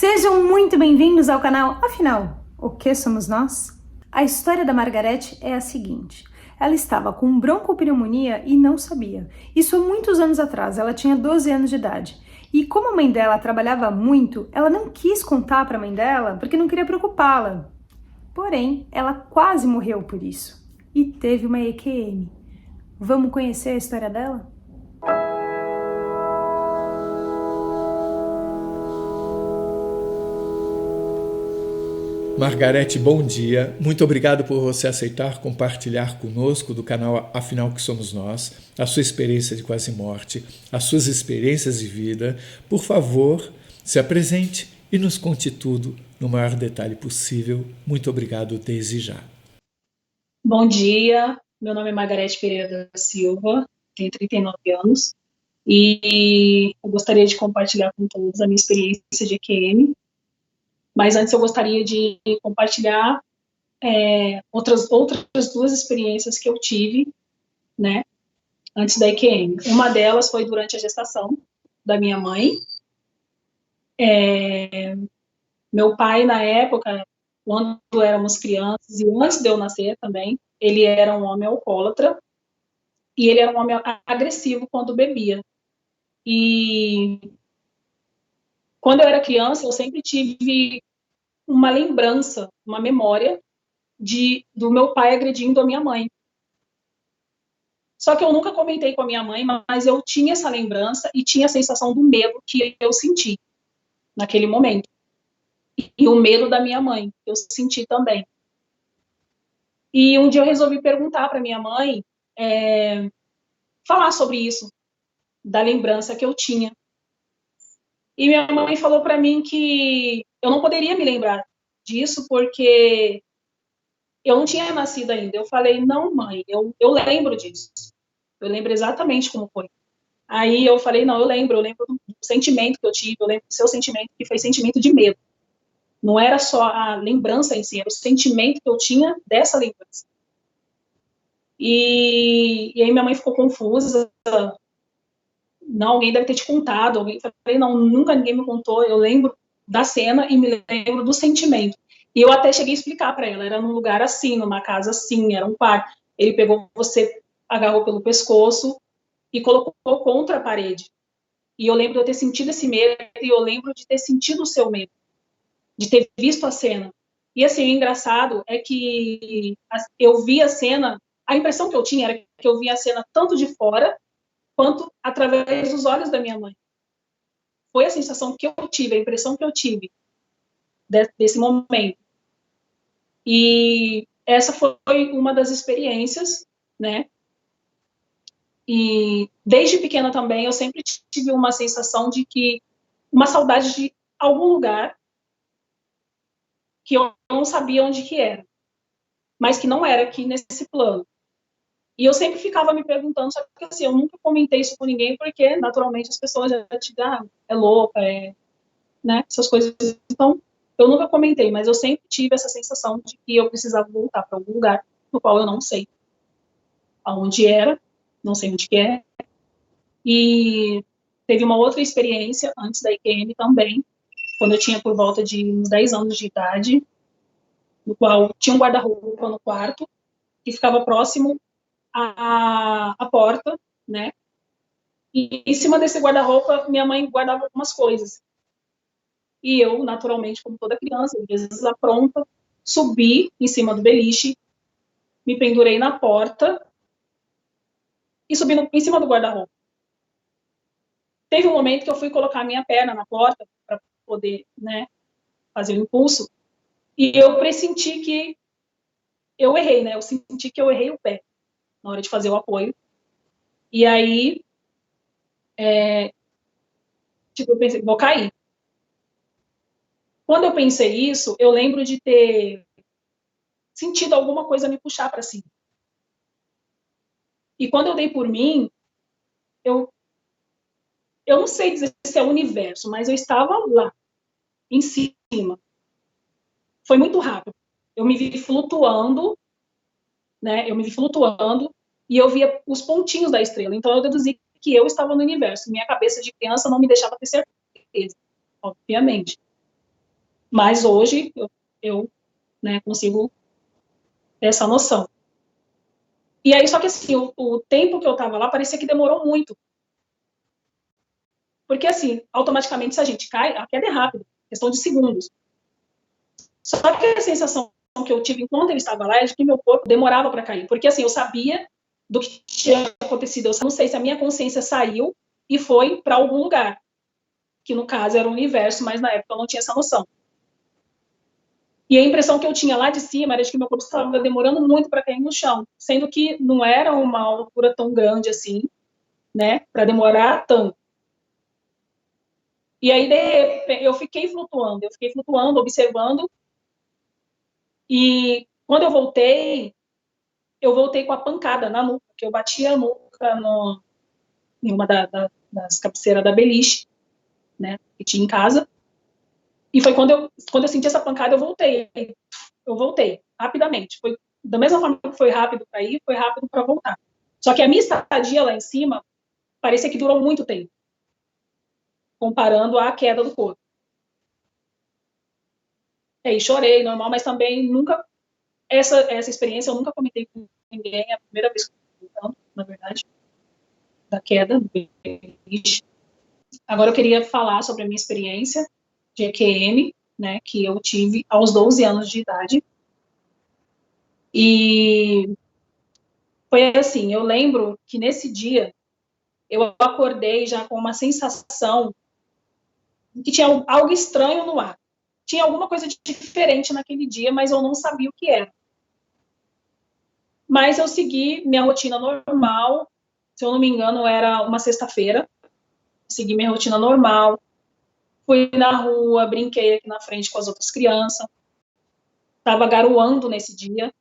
Sejam muito bem-vindos ao canal. Afinal, o que somos nós? A história da Margarete é a seguinte. Ela estava com broncopneumonia e não sabia. Isso há muitos anos atrás, ela tinha 12 anos de idade. E como a mãe dela trabalhava muito, ela não quis contar para a mãe dela porque não queria preocupá-la. Porém, ela quase morreu por isso. E teve uma EQM. Vamos conhecer a história dela? Margarete, bom dia. Muito obrigado por você aceitar compartilhar conosco do canal Afinal que Somos Nós, a sua experiência de quase morte, as suas experiências de vida. Por favor, se apresente e nos conte tudo no maior detalhe possível. Muito obrigado desde já. Bom dia, meu nome é Margarete Pereira da Silva, tenho 39 anos e eu gostaria de compartilhar com todos a minha experiência de EQM. Mas antes eu gostaria de compartilhar outras duas experiências que eu tive, né, antes da EQM. Uma delas foi durante a gestação da minha mãe. Meu pai, na época, quando éramos crianças, e antes de eu nascer também, ele era um homem alcoólatra, e ele era um homem agressivo quando bebia. E quando eu era criança, eu sempre tive uma lembrança, uma memória do meu pai agredindo a minha mãe. Só que eu nunca comentei com a minha mãe, mas eu tinha essa lembrança e tinha a sensação do medo que eu senti naquele momento. E o medo da minha mãe, eu senti também. E um dia eu resolvi perguntar para minha mãe, falar sobre isso, da lembrança que eu tinha. E minha mãe falou para mim que eu não poderia me lembrar disso porque eu não tinha nascido ainda. Eu falei, não, mãe, eu lembro disso. Eu lembro exatamente como foi. Aí eu falei, não, eu lembro do sentimento que eu tive, eu lembro do seu sentimento, que foi sentimento de medo. Não era só a lembrança em si, era o sentimento que eu tinha dessa lembrança. E aí minha mãe ficou confusa. Não, alguém deve ter te contado. Eu falei, não, nunca ninguém me contou. Eu lembro da cena e me lembro do sentimento. E eu até cheguei a explicar para ela, era num lugar assim, numa casa assim, era um quarto. Ele pegou você, agarrou pelo pescoço e colocou contra a parede. E eu lembro de eu ter sentido esse medo, e eu lembro de ter sentido o seu medo, de ter visto a cena. E assim, o engraçado é que eu vi a cena, a impressão que eu tinha era que eu via a cena tanto de fora, quanto através dos olhos da minha mãe. Foi a sensação que eu tive, a impressão que eu tive desse momento. E essa foi uma das experiências, né? E desde pequena também eu sempre tive uma sensação de que uma saudade de algum lugar que eu não sabia onde que era, mas que não era aqui nesse plano. E eu sempre ficava me perguntando, só que assim, eu nunca comentei isso com ninguém, porque naturalmente as pessoas já te dizem, é louca, né, essas coisas. Então, eu nunca comentei, mas eu sempre tive essa sensação de que eu precisava voltar para algum lugar no qual eu não sei aonde era, não sei onde que é. E teve uma outra experiência antes da IQM também, quando eu tinha por volta de uns 10 anos de idade, no qual tinha um guarda-roupa no quarto, que ficava próximo à porta, né? E em cima desse guarda-roupa, minha mãe guardava algumas coisas. E eu, naturalmente, como toda criança, às vezes apronta, subi em cima do beliche, me pendurei na porta e subi em cima do guarda-roupa. Teve um momento que eu fui colocar a minha perna na porta para poder, né, fazer o impulso, e eu pressenti que eu errei, né? Eu senti que eu errei o pé na hora de fazer o apoio. E aí, tipo, eu pensei, vou cair. Quando eu pensei isso, eu lembro de ter sentido alguma coisa me puxar para cima. E quando eu dei por mim, eu não sei dizer se é o universo, mas eu estava lá, em cima. Foi muito rápido. Eu me vi flutuando, né? Eu me vi flutuando e eu via os pontinhos da estrela. Então eu deduzi que eu estava no universo. Minha cabeça de criança não me deixava ter certeza, obviamente. Mas hoje eu né, consigo ter essa noção. E aí, só que assim, o tempo que eu estava lá parecia que demorou muito. Porque assim, automaticamente, se a gente cai, a queda é rápida, questão de segundos. Só que a sensação que eu tive enquanto eu estava lá é de que meu corpo demorava para cair. Porque assim, eu sabia do que tinha acontecido. Eu não sei se a minha consciência saiu e foi para algum lugar. Que no caso era o universo, mas na época eu não tinha essa noção. E a impressão que eu tinha lá de cima era de que meu corpo estava demorando muito para cair no chão, sendo que não era uma altura tão grande assim, né, para demorar tanto. E aí eu fiquei flutuando, observando. E quando eu voltei com a pancada na nuca, que eu bati a nuca em uma das cabeceiras da beliche, né, que tinha em casa. E foi quando eu senti essa pancada, eu voltei rapidamente. Foi da mesma forma que foi rápido para ir, foi rápido para voltar. Só que a minha estadia lá em cima parecia que durou muito tempo, comparando à queda do corpo. E aí chorei, normal, mas também nunca essa experiência eu nunca comentei com ninguém, é a primeira vez que eu estou contando, na verdade, da queda do beliche. Agora eu queria falar sobre a minha experiência de EQM, né, que eu tive aos 12 anos de idade. E foi assim, eu lembro que nesse dia eu acordei já com uma sensação de que tinha algo estranho no ar. Tinha alguma coisa de diferente naquele dia, mas eu não sabia o que era. Mas eu segui minha rotina normal, se eu não me engano era uma sexta-feira, segui minha rotina normal, fui na rua, brinquei aqui na frente com as outras crianças, estava garoando nesse dia,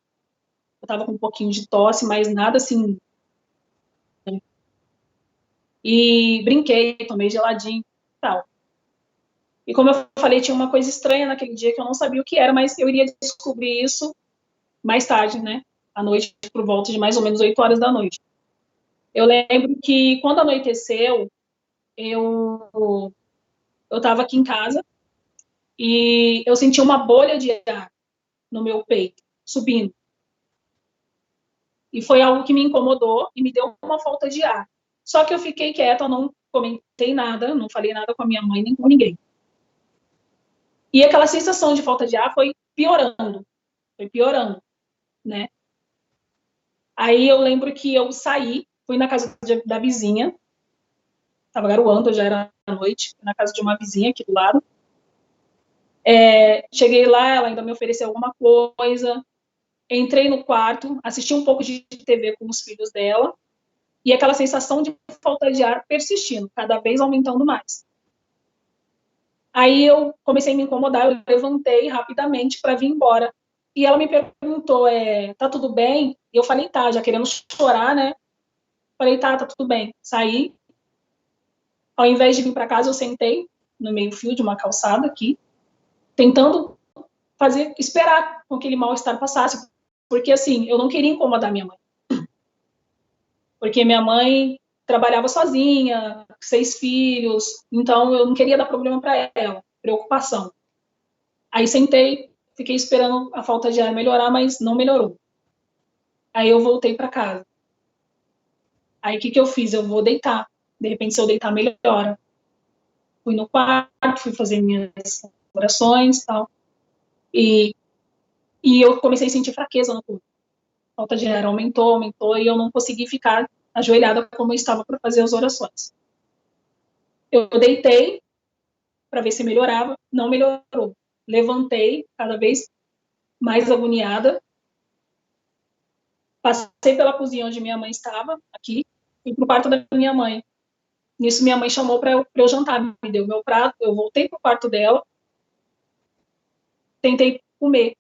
eu estava com um pouquinho de tosse, mas nada assim. E brinquei, tomei geladinho e tal. E como eu falei, tinha uma coisa estranha naquele dia que eu não sabia o que era, mas eu iria descobrir isso mais tarde, né? À noite, por volta de mais ou menos 8 horas da noite. Eu lembro que quando anoiteceu, eu estava aqui em casa e eu senti uma bolha de ar no meu peito, subindo. E foi algo que me incomodou e me deu uma falta de ar. Só que eu fiquei quieta, eu não comentei nada, não falei nada com a minha mãe nem com ninguém. E aquela sensação de falta de ar foi piorando, né? Aí eu lembro que eu saí, fui na casa da vizinha, tava garoando, já era noite, na casa de uma vizinha aqui do lado. Cheguei lá, ela ainda me ofereceu alguma coisa, entrei no quarto, assisti um pouco de TV com os filhos dela, e aquela sensação de falta de ar persistindo, cada vez aumentando mais. Aí eu comecei a me incomodar, eu levantei rapidamente para vir embora. E ela me perguntou, tá tudo bem? E eu falei, tá, já querendo chorar, né? Falei, tá tudo bem. Saí. Ao invés de vir para casa, eu sentei no meio-fio de uma calçada aqui, tentando esperar com que aquele mal-estar passasse. Porque, assim, eu não queria incomodar minha mãe. Porque minha mãe trabalhava sozinha, 6 filhos, então eu não queria dar problema para ela, preocupação. Aí sentei, fiquei esperando a falta de ar melhorar, mas não melhorou. Aí eu voltei para casa. Aí o que eu fiz? Eu vou deitar. De repente, se eu deitar, melhora. Fui no quarto, fui fazer minhas orações e tal. E eu comecei a sentir fraqueza no corpo. A falta de ar aumentou, e eu não consegui ficar ajoelhada como eu estava para fazer as orações. Eu deitei para ver se melhorava, não melhorou. Levantei, cada vez mais agoniada. Passei pela cozinha onde minha mãe estava, aqui, fui pro quarto da minha mãe. Nisso, minha mãe chamou para eu jantar, me deu meu prato, eu voltei pro quarto dela, tentei comer.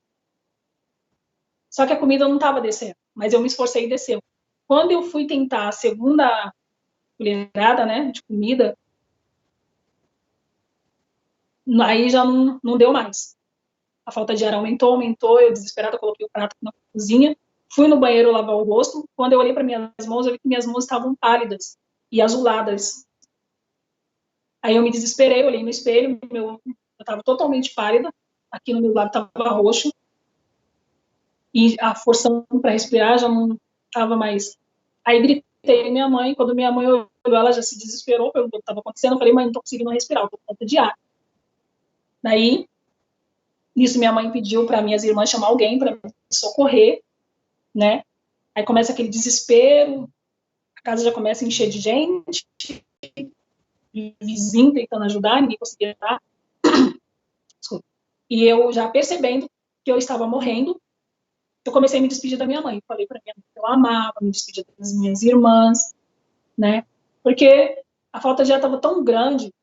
Só que a comida não estava descendo, mas eu me esforcei e desceu. Quando eu fui tentar a segunda colherada, né, de comida, aí já não deu mais. A falta de ar aumentou, eu desesperada coloquei o prato na cozinha, fui no banheiro lavar o rosto, quando eu olhei para minhas mãos, eu vi que minhas mãos estavam pálidas e azuladas. Aí eu me desesperei, olhei no espelho, eu estava totalmente pálida, aqui no meu lado estava roxo, e a força para respirar já não estava mais. Aí gritei minha mãe, quando minha mãe olhou, ela já se desesperou, perguntou o que estava acontecendo, eu falei, mãe, não estou conseguindo respirar, estou com falta de ar. Daí, nisso minha mãe pediu para minhas irmãs chamar alguém para me socorrer, né? Aí começa aquele desespero, a casa já começa a encher de gente, vizinho tentando ajudar, ninguém conseguia ajudar. E eu já percebendo que eu estava morrendo, eu comecei a me despedir da minha mãe. Falei para minha mãe que eu amava, me despedir das minhas irmãs, né? Porque a falta de ar estava tão grande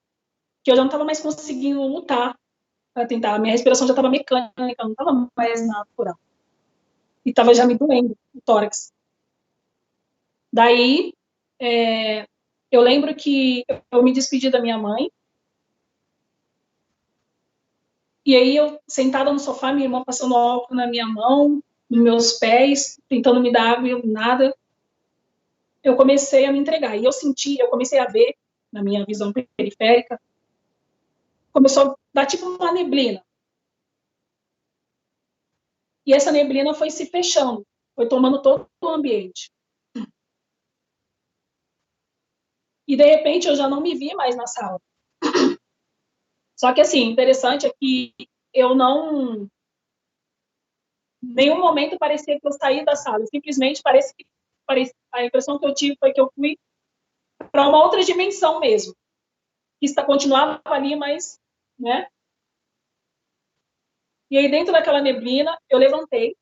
que eu já não estava mais conseguindo lutar para tentar. A minha respiração já estava mecânica, não estava mais natural. E estava já me doendo o tórax. Daí, eu lembro que eu me despedi da minha mãe. E aí, eu sentada no sofá, minha irmã passando álcool na minha mão, nos meus pés, tentando me dar água e nada. Eu comecei a me entregar. E eu comecei a ver, na minha visão periférica, começou a dar tipo uma neblina. E essa neblina foi se fechando, foi tomando todo o ambiente. E, de repente, eu já não me vi mais na sala. Só que, assim, interessante é que eu não... Em nenhum momento parecia que eu saí da sala. Simplesmente a impressão que eu tive foi que eu fui para uma outra dimensão mesmo. Que continuava ali, mas, né? E aí, dentro daquela neblina, eu levantei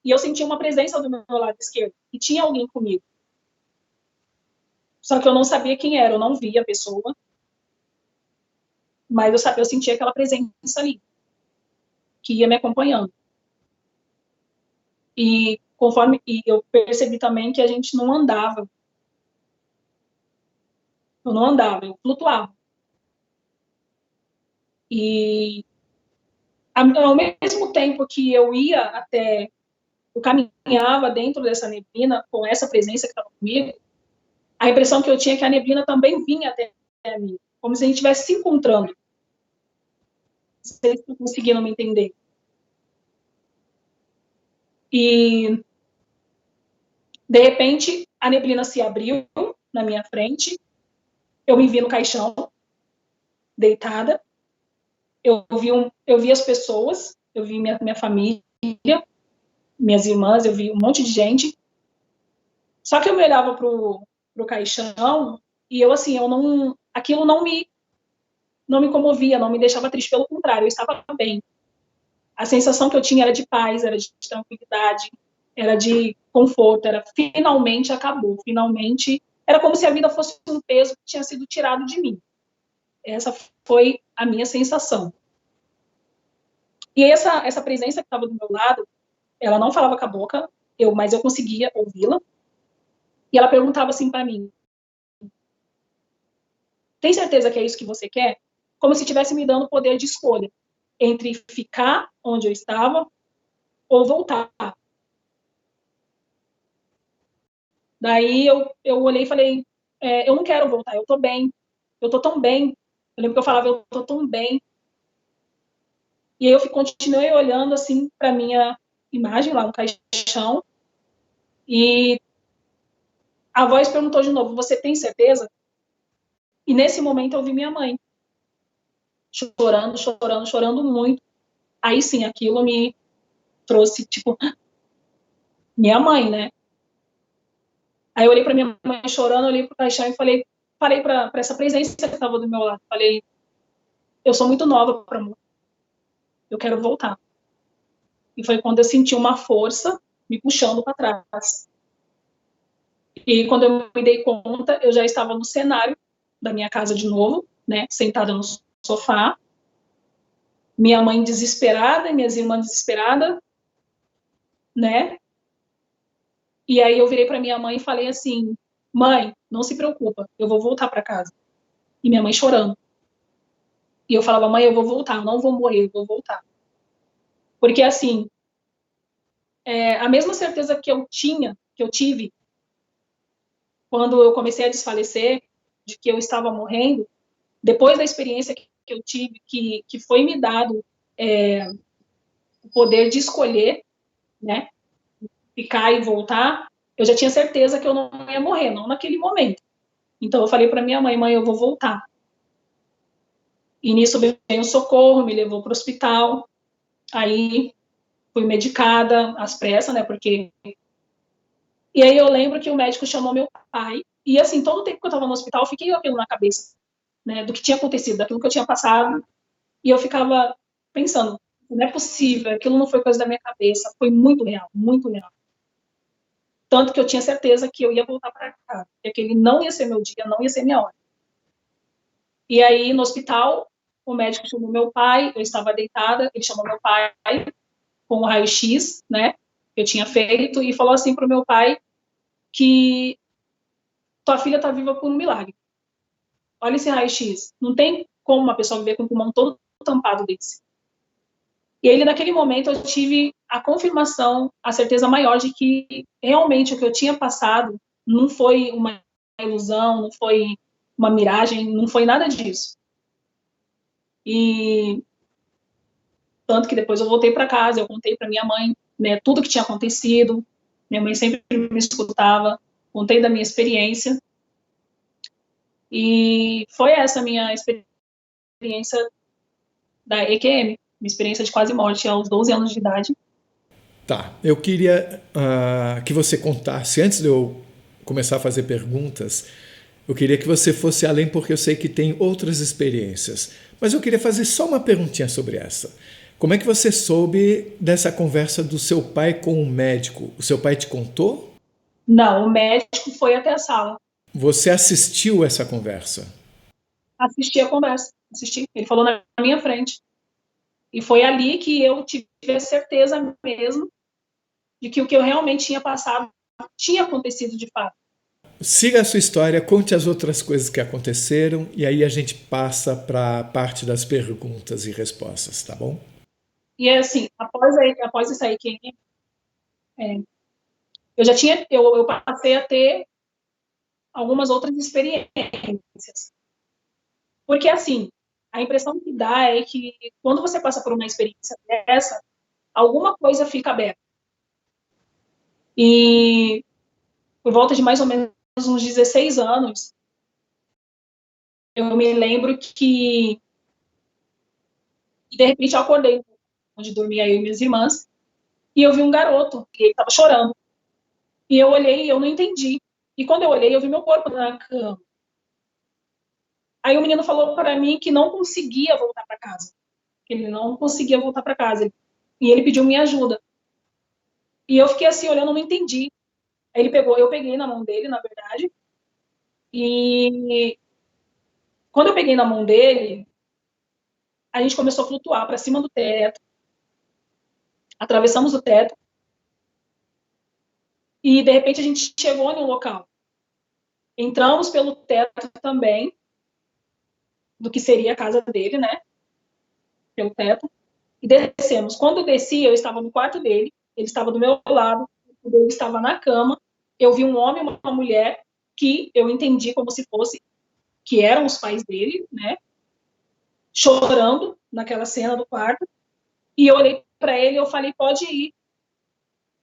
e eu senti uma presença do meu lado esquerdo. E tinha alguém comigo. Só que eu não sabia quem era, eu não via a pessoa. Mas eu sentia aquela presença ali, que ia me acompanhando. E eu percebi também que a gente não andava. Eu não andava, eu flutuava. E ao mesmo tempo que eu caminhava dentro dessa neblina, com essa presença que estava comigo, a impressão que eu tinha é que a neblina também vinha até mim, como se a gente estivesse se encontrando. Vocês estão conseguindo me entender? E, de repente, a neblina se abriu na minha frente, eu me vi no caixão, deitada, eu vi as pessoas, eu vi minha família, minhas irmãs, eu vi um monte de gente. Só que eu me olhava pro caixão e aquilo não me comovia, não me deixava triste, pelo contrário, eu estava bem. A sensação que eu tinha era de paz, era de tranquilidade, era de conforto, finalmente acabou, finalmente era como se a vida fosse um peso que tinha sido tirado de mim. Essa foi a minha sensação. E essa presença que estava do meu lado, ela não falava com a boca, mas eu conseguia ouvi-la. E ela perguntava assim para mim: tem certeza que é isso que você quer? Como se estivesse me dando o poder de escolha entre ficar onde eu estava ou voltar. Daí eu olhei e falei, eu não quero voltar, eu tô bem, eu tô tão bem. Eu lembro que eu falava, eu tô tão bem. E aí eu continuei olhando assim para minha imagem lá no caixão e a voz perguntou de novo, você tem certeza? E nesse momento eu vi minha mãe chorando, chorando, chorando muito. Aí sim, aquilo me trouxe, tipo, minha mãe, né? Aí eu olhei para minha mãe chorando, olhei pro caixão e falei para essa presença que estava do meu lado, falei, eu sou muito nova para morrer, eu quero voltar. E foi quando eu senti uma força me puxando para trás. E quando eu me dei conta, eu já estava no cenário da minha casa de novo, né, sentada no sofá, minha mãe desesperada, minhas irmãs desesperadas, né? E aí eu virei para minha mãe e falei assim, mãe, não se preocupa, eu vou voltar para casa. E minha mãe chorando. E eu falava, mãe, eu vou voltar, eu não vou morrer, eu vou voltar. Porque, assim, a mesma certeza que eu tive, quando eu comecei a desfalecer, de que eu estava morrendo, depois da experiência que que eu tive, que foi me dado o poder de escolher, né, ficar e voltar, eu já tinha certeza que eu não ia morrer, não naquele momento. Então eu falei para minha mãe, mãe, eu vou voltar. E nisso veio o socorro, me levou para o hospital, aí fui medicada às pressas, né, porque... E aí eu lembro que o médico chamou meu pai, e assim, todo o tempo que eu estava no hospital, eu fiquei com aquilo na cabeça, né, do que tinha acontecido, daquilo que eu tinha passado, e eu ficava pensando, não é possível, aquilo não foi coisa da minha cabeça, foi muito real, muito real. Tanto que eu tinha certeza que eu ia voltar para casa, que aquele não ia ser meu dia, não ia ser minha hora. E aí, no hospital, o médico chamou meu pai, eu estava deitada, ele chamou meu pai com o raio-x, né, que eu tinha feito, e falou assim para o meu pai que tua filha está viva por um milagre. Olha esse raio-x. Não tem como uma pessoa viver com o pulmão todo tampado desse. E aí, naquele momento, eu tive a confirmação, a certeza maior de que realmente o que eu tinha passado não foi uma ilusão, não foi uma miragem, não foi nada disso. E tanto que depois eu voltei para casa, eu contei para minha mãe, né, tudo que tinha acontecido. Minha mãe sempre me escutava, contei da minha experiência. E foi essa a minha experiência da EQM, minha experiência de quase morte aos 12 anos de idade. Tá, eu queria que você contasse, antes de eu começar a fazer perguntas, eu queria que você fosse além, porque eu sei que tem outras experiências. Mas eu queria fazer só uma perguntinha sobre essa. Como é que você soube dessa conversa do seu pai com o médico? O seu pai te contou? Não, o médico foi até a sala. Você assistiu essa conversa? Assisti a conversa, assisti. Ele falou na minha frente. E foi ali que eu tive a certeza mesmo de que o que eu realmente tinha passado tinha acontecido de fato. Siga a sua história, conte as outras coisas que aconteceram e aí a gente passa para a parte das perguntas e respostas, tá bom? E assim, após isso aí, eu passei a ter algumas outras experiências. Porque assim, a impressão que dá é que quando você passa por uma experiência dessa, alguma coisa fica aberta. E por volta de mais ou menos uns 16 anos, eu me lembro que de repente eu acordei onde dormia eu e minhas irmãs, e eu vi um garoto, e ele estava chorando. E eu olhei e eu não entendi. E quando eu olhei, eu vi meu corpo na cama. Aí o menino falou para mim que não conseguia voltar para casa. Que ele não conseguia voltar para casa. E ele pediu minha ajuda. E eu fiquei assim, olhando, não entendi. Aí eu peguei na mão dele, na verdade. E quando eu peguei na mão dele, a gente começou a flutuar para cima do teto. Atravessamos o teto. E, de repente, a gente chegou em um local. Entramos pelo teto também, do que seria a casa dele, né? Pelo teto. E descemos. Quando eu desci, eu estava no quarto dele, ele estava do meu lado, ele estava na cama. Eu vi um homem e uma mulher que eu entendi como se fosse que eram os pais dele, né? Chorando naquela cena do quarto. E eu olhei para ele e eu falei, pode ir.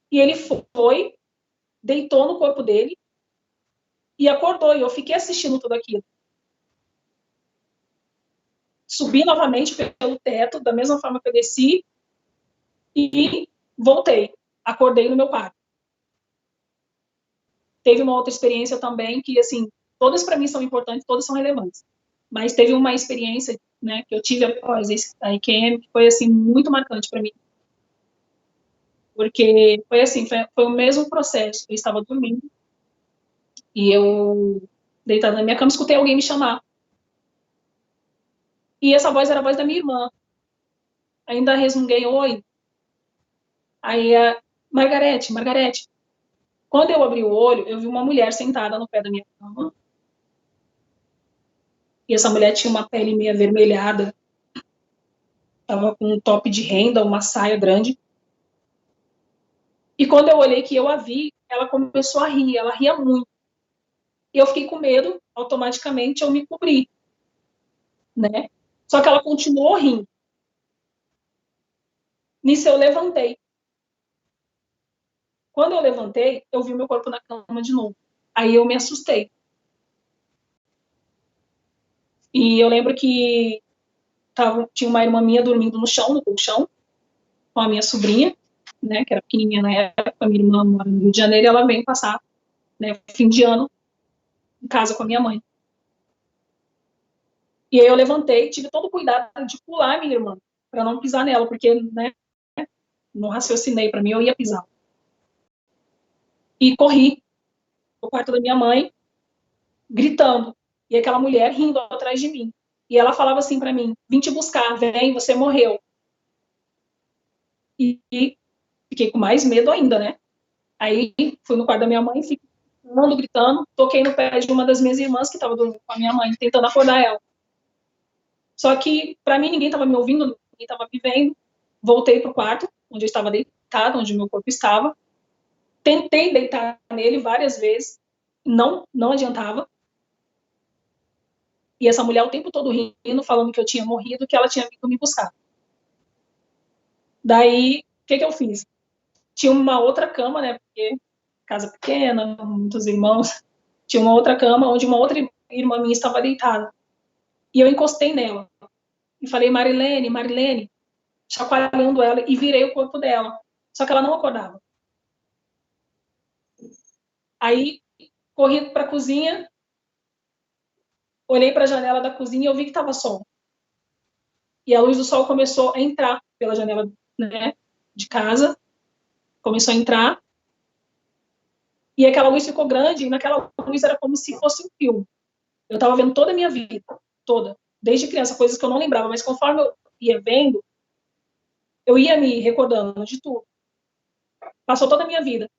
E ele foi, deitou no corpo dele e acordou. E eu fiquei assistindo tudo aquilo. Subi novamente pelo teto, da mesma forma que eu desci, e voltei. Acordei no meu quarto. Teve uma outra experiência também que, assim, todas para mim são importantes, todas são relevantes. Mas teve uma experiência, né, que eu tive após a IQM, que foi, assim, muito marcante para mim. Porque foi assim, foi o mesmo processo. Eu estava dormindo e eu, deitada na minha cama, escutei alguém me chamar. E essa voz era a voz da minha irmã. Ainda resmunguei, oi. Aí, Margarete. Quando eu abri o olho, eu vi uma mulher sentada no pé da minha cama. E essa mulher tinha uma pele meio avermelhada. Estava com um top de renda, uma saia grande. E quando eu olhei que eu a vi, ela começou a rir. Ela ria muito. E eu fiquei com medo, automaticamente eu me cobri, né? Só que ela continuou rindo. Nisso eu levantei. Quando eu levantei, eu vi meu corpo na cama de novo. Aí eu me assustei. E eu lembro que tinha uma irmã minha dormindo no chão, no colchão, com a minha sobrinha, né, que era pequenininha na época. A minha irmã mora no Rio de Janeiro, e ela veio passar, né, fim de ano em casa com a minha mãe. E aí eu levantei, tive todo o cuidado de pular a minha irmã, para não pisar nela, porque, né, não raciocinei, para mim eu ia pisar. E corri pro quarto da minha mãe, gritando, e aquela mulher rindo atrás de mim. E ela falava assim para mim: vim te buscar, vem, você morreu. E fiquei com mais medo ainda, né? Aí fui no quarto da minha mãe, fiquei gritando, toquei no pé de uma das minhas irmãs que estava dormindo com a minha mãe, tentando acordar ela. Só que, para mim, ninguém estava me ouvindo, ninguém estava me vendo. Voltei pro quarto, onde eu estava deitada, onde meu corpo estava. Tentei deitar nele várias vezes, não adiantava. E essa mulher o tempo todo rindo, falando que eu tinha morrido, que ela tinha vindo me buscar. Daí, o que eu fiz? Tinha uma outra cama, né, porque casa pequena, muitos irmãos. Tinha uma outra cama, onde uma outra irmã minha estava deitada. E eu encostei nela. E falei: Marilene, chacoalhando ela, e virei o corpo dela. Só que ela não acordava. Aí, corri para a cozinha, olhei para a janela da cozinha e eu vi que estava sol. E a luz do sol começou a entrar pela janela, né, de casa. Começou a entrar. E aquela luz ficou grande, e naquela luz era como se fosse um filme. Eu estava vendo toda a minha vida, toda. Desde criança, coisas que eu não lembrava, mas conforme eu ia vendo, eu ia me recordando de tudo. Passou toda a minha vida.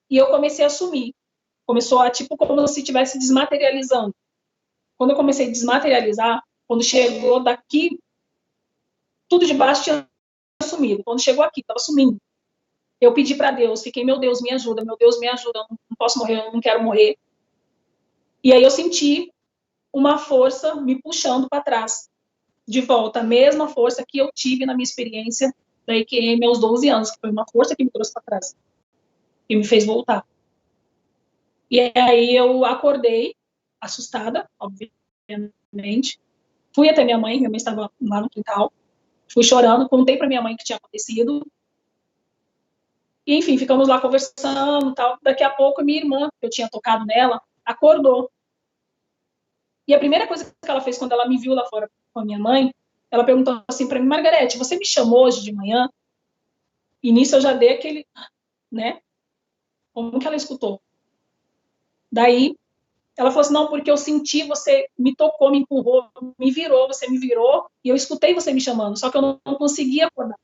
E eu comecei a sumir. Começou a, tipo, como se estivesse desmaterializando. Quando eu comecei a desmaterializar, quando chegou daqui, tudo de baixo tinha sumido. Quando chegou aqui, estava sumindo. Eu pedi para Deus, fiquei: meu Deus, me ajuda, eu não posso morrer, eu não quero morrer. E aí eu senti uma força me puxando para trás, de volta, a mesma força que eu tive na minha experiência da EQM aos 12 anos, que foi uma força que me trouxe para trás, que me fez voltar. E aí eu acordei, assustada, obviamente, fui até minha mãe estava lá no quintal, fui chorando, contei para minha mãe o que tinha acontecido. E, enfim, ficamos lá conversando, tal. Daqui a pouco, minha irmã, que eu tinha tocado nela, acordou. E a primeira coisa que ela fez quando ela me viu lá fora com a minha mãe, ela perguntou assim para mim: Margarete, você me chamou hoje de manhã? E nisso eu já dei aquele, né? Como que ela escutou? Daí, ela falou assim: não, porque eu senti, você me tocou, me empurrou, me virou, você me virou, e eu escutei você me chamando, só que eu não conseguia acordar.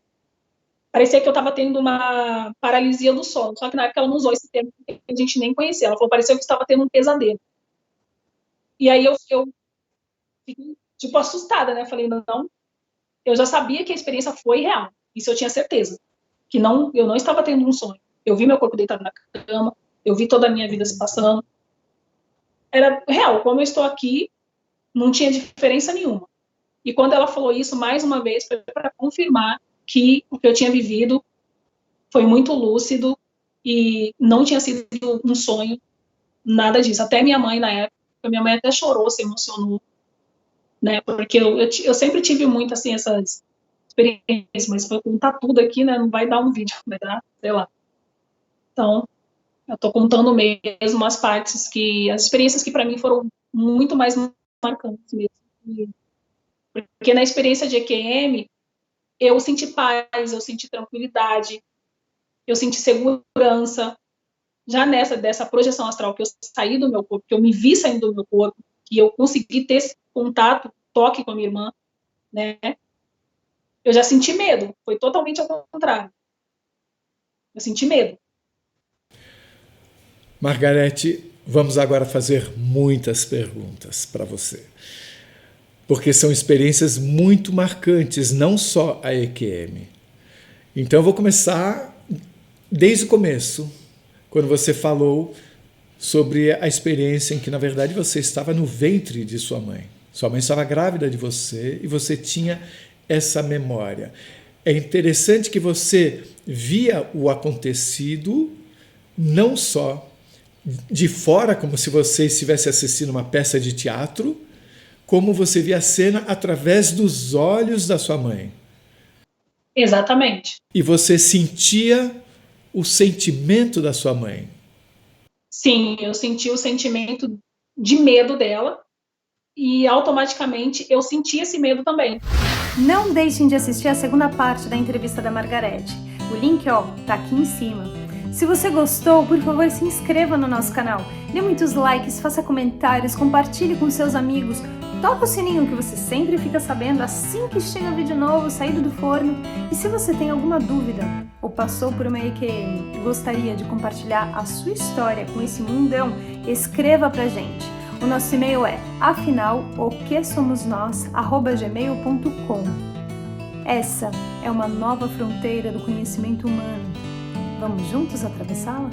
Parecia que eu estava tendo uma paralisia do sono, só que na época ela não usou esse termo, que a gente nem conhecia. Ela falou: parecia que eu estava tendo um pesadelo. E aí eu fiquei, tipo, assustada, né? Falei: não, eu já sabia que a experiência foi real, isso eu tinha certeza, que eu não estava tendo um sonho. Eu vi meu corpo deitado na cama, eu vi toda a minha vida se passando. Era real, como eu estou aqui, não tinha diferença nenhuma. E quando ela falou isso, mais uma vez, foi para confirmar que o que eu tinha vivido foi muito lúcido e não tinha sido um sonho, nada disso. Até minha mãe, na época, minha mãe até chorou, se emocionou, né? Porque eu sempre tive muito, assim, essas experiências, mas se eu contar tudo aqui, né, não vai dar um vídeo, vai dar, sei lá. Então, eu tô contando mesmo as partes as experiências que para mim foram muito mais marcantes mesmo. Porque na experiência de EQM, eu senti paz, eu senti tranquilidade, eu senti segurança. Já dessa projeção astral, que eu saí do meu corpo, que eu me vi saindo do meu corpo, que eu consegui ter esse contato, toque com a minha irmã, né? Eu já senti medo, foi totalmente ao contrário. Eu senti medo. Margarete, vamos agora fazer muitas perguntas para você, porque são experiências muito marcantes, não só a EQM. Então eu vou começar desde o começo, quando você falou sobre a experiência em que, na verdade, você estava no ventre de sua mãe. Sua mãe estava grávida de você e você tinha essa memória. É interessante que você via o acontecido não só de fora, como se você estivesse assistindo uma peça de teatro, como você via a cena através dos olhos da sua mãe. Exatamente. E você sentia o sentimento da sua mãe. Sim, eu senti o sentimento de medo dela e automaticamente eu senti esse medo também. Não deixem de assistir a segunda parte da entrevista da Margarete. O link, tá aqui em cima. Se você gostou, por favor, se inscreva no nosso canal. Dê muitos likes, faça comentários, compartilhe com seus amigos. Toca o sininho que você sempre fica sabendo assim que chega vídeo novo saído do forno. E se você tem alguma dúvida ou passou por uma EQM e gostaria de compartilhar a sua história com esse mundão, escreva pra gente. O nosso e-mail é afinal.oquesomosnós@gmail.com. Essa é uma nova fronteira do conhecimento humano. Vamos juntos atravessá-la?